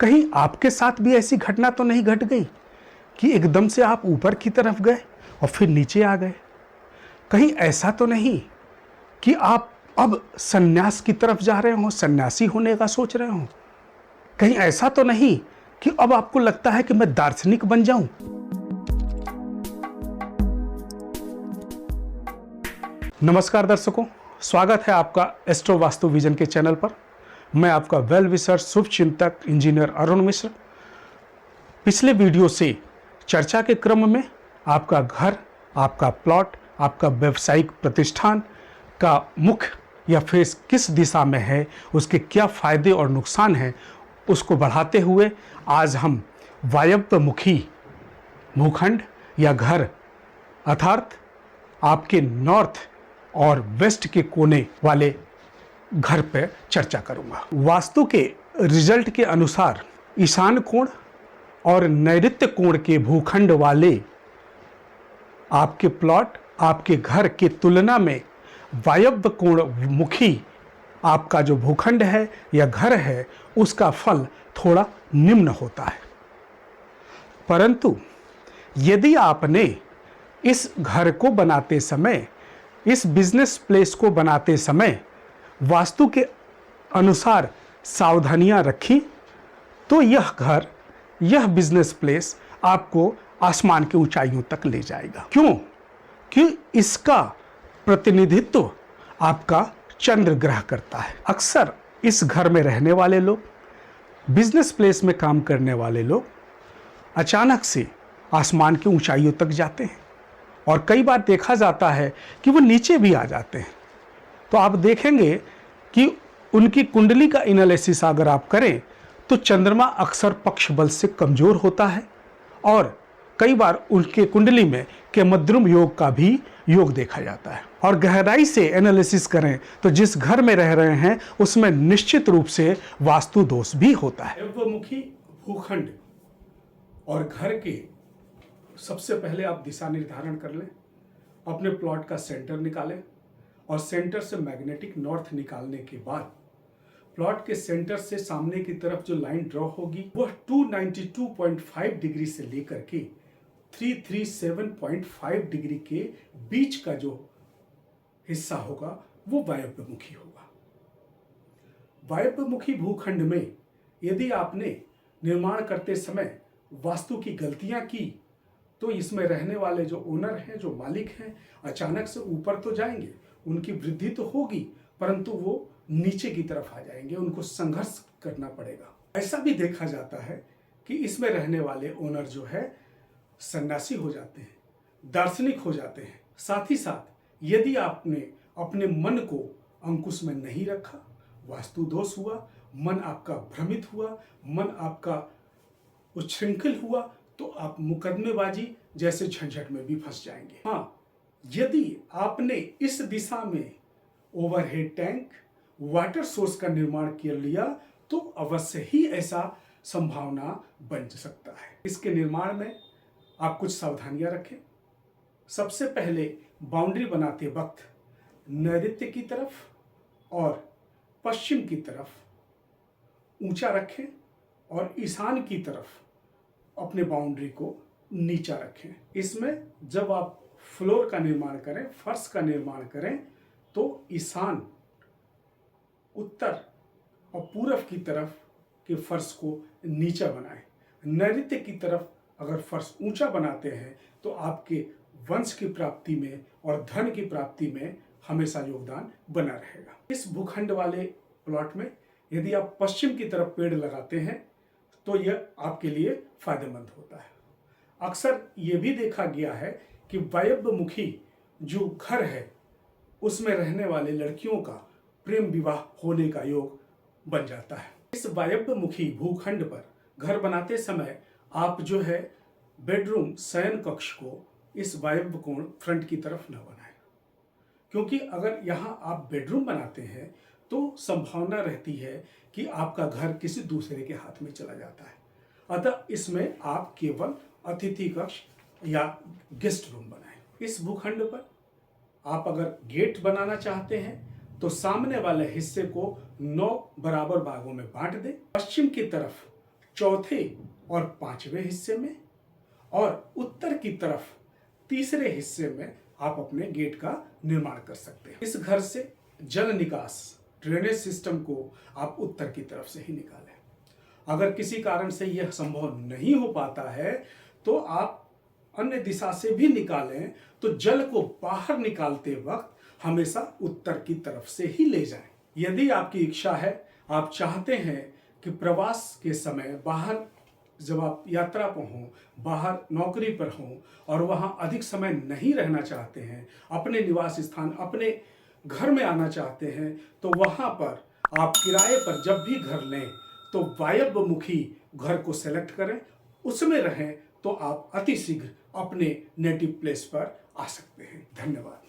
कहीं आपके साथ भी ऐसी घटना तो नहीं घट गई कि एकदम से आप ऊपर की तरफ गए और फिर नीचे आ गए? कहीं ऐसा तो नहीं कि आप अब सन्यास की तरफ जा रहे हो, सन्यासी होने का सोच रहे हो? कहीं ऐसा तो नहीं कि अब आपको लगता है कि मैं दार्शनिक बन जाऊं? नमस्कार दर्शकों, स्वागत है आपका एस्ट्रो वास्तु विजन के चैनल पर। मैं आपका वेल विशर शुभ चिंतक इंजीनियर अरुण मिश्र। पिछले वीडियो से चर्चा के क्रम में आपका घर, आपका प्लॉट, आपका व्यावसायिक प्रतिष्ठान का मुख या फेस किस दिशा में है, उसके क्या फायदे और नुकसान हैं, उसको बढ़ाते हुए आज हम वायव्यमुखी भूखंड या घर अर्थात आपके नॉर्थ और वेस्ट के कोने वाले घर पर चर्चा करूंगा। वास्तु के रिजल्ट के अनुसार ईशान कोण और नैऋत्य कोण के भूखंड वाले आपके प्लॉट, आपके घर के तुलना में वायव्य कोण मुखी आपका जो भूखंड है या घर है, उसका फल थोड़ा निम्न होता है। परंतु यदि आपने इस घर को बनाते समय, इस बिजनेस प्लेस को बनाते समय वास्तु के अनुसार सावधानियां रखी, तो यह घर, यह बिजनेस प्लेस आपको आसमान की ऊंचाइयों तक ले जाएगा। क्यों? कि इसका प्रतिनिधित्व आपका चंद्र ग्रह करता है। अक्सर इस घर में रहने वाले लोग, बिजनेस प्लेस में काम करने वाले लोग अचानक से आसमान की ऊंचाइयों तक जाते हैं और कई बार देखा जाता है कि वो नीचे भी आ जाते हैं। तो आप देखेंगे कि उनकी कुंडली का एनालिसिस अगर आप करें तो चंद्रमा अक्सर पक्ष बल से कमजोर होता है और कई बार उनके कुंडली में केमद्रुम योग का भी योग देखा जाता है। और गहराई से एनालिसिस करें तो जिस घर में रह रहे हैं उसमें निश्चित रूप से वास्तु दोष भी होता है। वायव्यमुखी भूखंड और घर के सबसे पहले आप दिशा निर्धारण कर लें, अपने प्लॉट का सेंटर निकालें और सेंटर से मैग्नेटिक नॉर्थ निकालने के बाद प्लॉट के सेंटर से सामने की तरफ जो लाइन ड्रॉ होगी वह 292.5 डिग्री से लेकर के 337.5 डिग्री के बीच का जो हिस्सा होगा वो वायव्यमुखी होगा। वायव्यमुखी भूखंड में यदि आपने निर्माण करते समय वास्तु की गलतियां की तो इसमें रहने वाले जो ओनर हैं, जो मालिक हैं, अचानक से ऊपर तो जाएंगे, उनकी वृद्धि तो होगी, परंतु वो नीचे की तरफ आ जाएंगे, उनको संघर्ष करना पड़ेगा। ऐसा भी देखा जाता है कि इसमें रहने वाले ओनर जो है सन्यासी हो जाते हैं, दार्शनिक हो जाते हैं। साथ ही साथ यदि आपने अपने मन को अंकुश में नहीं रखा, वास्तु दोष हुआ, मन आपका भ्रमित हुआ, मन आपका उच्छृंखल हुआ, तो आप मुकदमेबाजी जैसे झंझट में भी फंस जाएंगे। हाँ, यदि आपने इस दिशा में ओवरहेड टैंक, वाटर सोर्स का निर्माण कर लिया तो अवश्य ही ऐसा संभावना बन सकता है। इसके निर्माण में आप कुछ सावधानियां रखें। सबसे पहले बाउंड्री बनाते वक्त नैऋत्य की तरफ और पश्चिम की तरफ ऊंचा रखें और ईशान की तरफ अपने बाउंड्री को नीचा रखें। इसमें जब आप फ्लोर का निर्माण करें, फर्श का निर्माण करें, तो ईशान, उत्तर और पूरब की तरफ के फर्श को नीचा बनाएं। नैऋत्य की तरफ अगर फर्श ऊंचा बनाते हैं तो आपके वंश की प्राप्ति में और धन की प्राप्ति में हमेशा योगदान बना रहेगा। इस भूखंड वाले प्लॉट में यदि आप पश्चिम की तरफ पेड़ लगाते हैं तो यह आपके लिए फायदेमंद होता है। अक्सर यह भी देखा गया है कि वायव्यमुखी जो घर है उसमें रहने वाले लड़कियों का प्रेम विवाह होने का योग बन जाता है। इस वायव्यमुखी भूखंड पर घर बनाते समय आप जो है बेडरूम, शयन कक्ष को इस वायव्य कोण फ्रंट की तरफ न बनाएं, क्योंकि अगर यहाँ आप बेडरूम बनाते हैं तो संभावना रहती है कि आपका घर किसी दूसरे के हाथ में चला जाता है। अतः इसमें आप केवल अतिथि कक्ष या गेस्ट रूम बनाएं। इस भूखंड पर आप अगर गेट बनाना चाहते हैं तो सामने वाले हिस्से को 9 बराबर भागों में बांट दें। पश्चिम की तरफ चौथे और पांचवें हिस्से में, और उत्तर की तरफ तीसरे हिस्से में आप अपने गेट का निर्माण कर सकते हैं। इस घर से जल निकास ड्रेनेज सिस्टम को आप उत्तर की तरफ से ही निकालें। अगर किसी कारण से यह संभव नहीं हो पाता है तो आप अन्य दिशा से भी निकालें, तो जल को बाहर निकालते वक्त हमेशा उत्तर की तरफ से ही ले जाएं। यदि आपकी इच्छा है, आप चाहते हैं कि प्रवास के समय बाहर जब आप यात्रा पर हों, बाहर नौकरी पर हों और वहां अधिक समय नहीं रहना चाहते हैं, अपने निवास स्थान अपने घर में आना चाहते हैं, तो वहां पर आप किराए पर जब भी घर लें तो वायव्यमुखी घर को सेलेक्ट करें, उसमें रहें, तो आप अतिशीघ्र अपने नेटिव प्लेस पर आ सकते हैं। धन्यवाद।